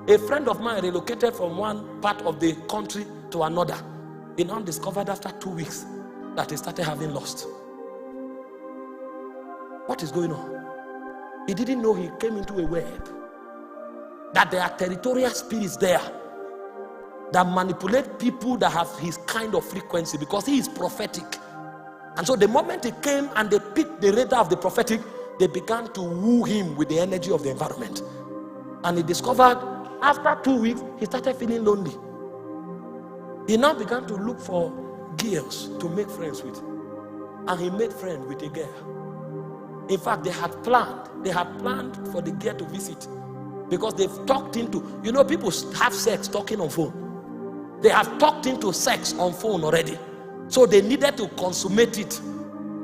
A friend of mine relocated from one part of the country to another. He now discovered after 2 weeks that he started having lust. What is going on? He didn't know he came into a web. That there are territorial spirits there that manipulate people that have his kind of frequency, because he is prophetic. And so the moment he came and they picked the radar of the prophetic, they began to woo him with the energy of the environment. And he discovered after 2 weeks, he started feeling lonely. He now began to look for girls to make friends with. And he made friends with a girl. In fact, they had planned for the girl to visit, because they've talked into, people have sex talking on phone. They have talked into sex on phone already. So they needed to consummate it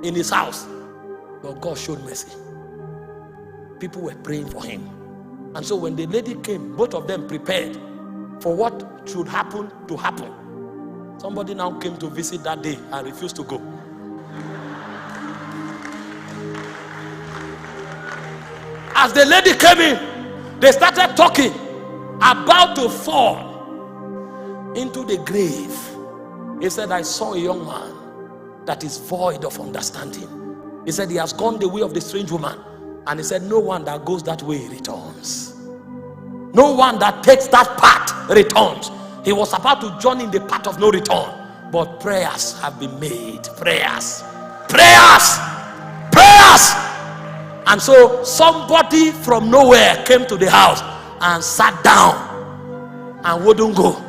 in his house. But God showed mercy. People were praying for him. And so when the lady came, both of them prepared for what should happen to happen. Somebody now came to visit that day and refused to go. As the lady came in, they started talking, about to fall into the grave. He said, I saw a young man that is void of understanding. He said, he has gone the way of the strange woman. And he said, no one that goes that way returns. No one that takes that path returns. He was about to join in the path of no return. But prayers have been made. Prayers. And so somebody from nowhere came to the house and sat down and wouldn't go.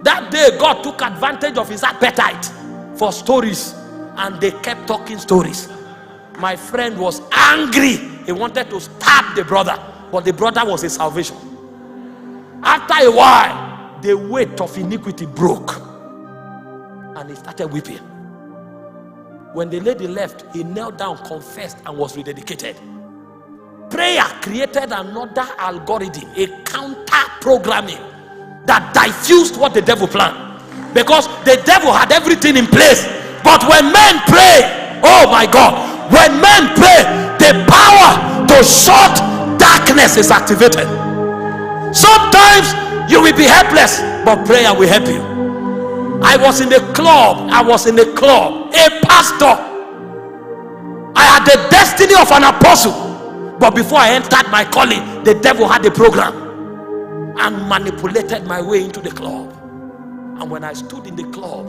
That day, God took advantage of his appetite for stories, and they kept talking stories. My friend was angry. He wanted to stab the brother, but the brother was his salvation. After a while, the weight of iniquity broke, and he started weeping. When the lady left, he knelt down, confessed, and was rededicated. Prayer created another algorithm, a counter-programming that diffused what the devil planned. Because the devil had everything in place. But when men pray, oh my God, when men pray, the power to shut darkness is activated. Sometimes you will be helpless, but prayer will help you. I was in a club, a pastor. I had the destiny of an apostle, but before I entered my calling, the devil had a program and manipulated my way into the club. And when I stood in the club,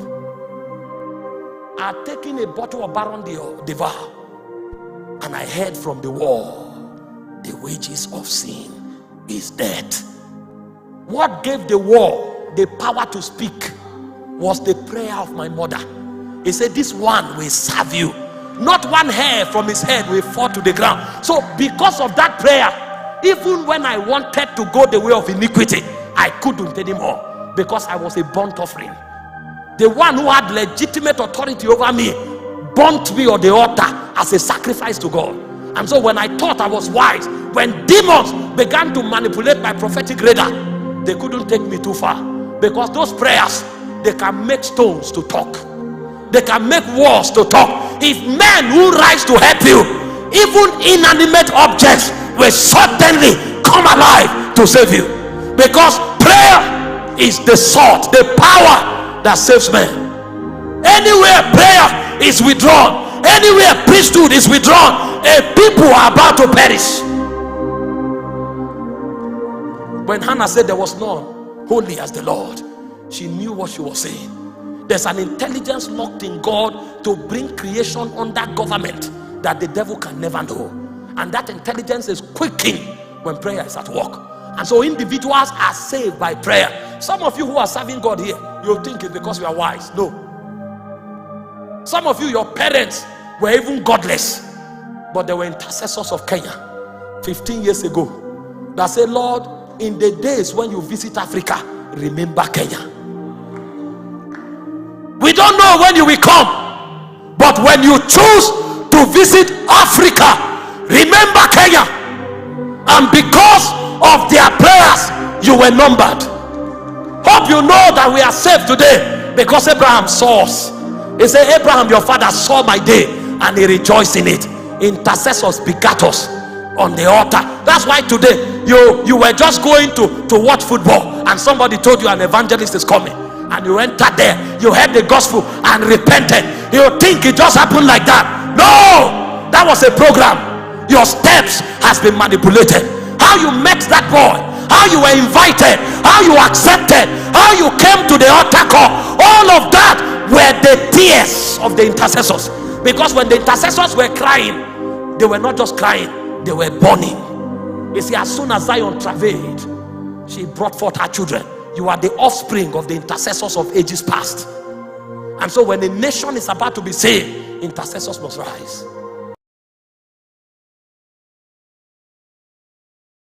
I had taken a bottle of Baron Devar, and I heard from the wall, the wages of sin is death. What gave the wall the power to speak was the prayer of my mother. He said, this one will serve you. Not one hair from his head will fall to the ground. So because of that prayer, even when I wanted to go the way of iniquity, I couldn't anymore, because I was a burnt offering. The one who had legitimate authority over me burnt me on the altar as a sacrifice to God. And so when I thought I was wise, when demons began to manipulate my prophetic radar, they couldn't take me too far, because those prayers, they can make stones to talk. They can make walls to talk. If men who rise to help you, even inanimate objects, will certainly come alive to save you. Because prayer is the sword, the power that saves men. Anywhere prayer is withdrawn, anywhere priesthood is withdrawn, a people are about to perish. When Hannah said there was none holy as the Lord, she knew what she was saying. There's an intelligence locked in God to bring creation under government that the devil can never know. And that intelligence is quickened when prayer is at work. And so individuals are saved by prayer. Some of you who are serving God here, you think it's because you are wise. No. Some of you, your parents were even godless, but they were intercessors of Kenya 15 years ago that said, Lord, in the days when you visit Africa, remember Kenya. We don't know when you will come, but when you choose to visit Africa, remember Kenya. And because of their prayers, you were numbered. Hope you know that we are saved today because Abraham saw us. He said, Abraham your father saw my day and he rejoiced in it. Intercessors begat us. on the altar. That's why today you were just going to watch football and somebody told you an evangelist is coming, and you entered there, you heard the gospel and repented. You think it just happened like that? No, that was a program. Your steps has been manipulated. How you met that boy, how you were invited, how you accepted, how you came to the altar call, all of that were the tears of the intercessors. Because when the intercessors were crying, they were not just crying, they were burning. You see, as soon as Zion travailed, she brought forth her children. You are the offspring of the intercessors of ages past. And so when a nation is about to be saved, intercessors must rise.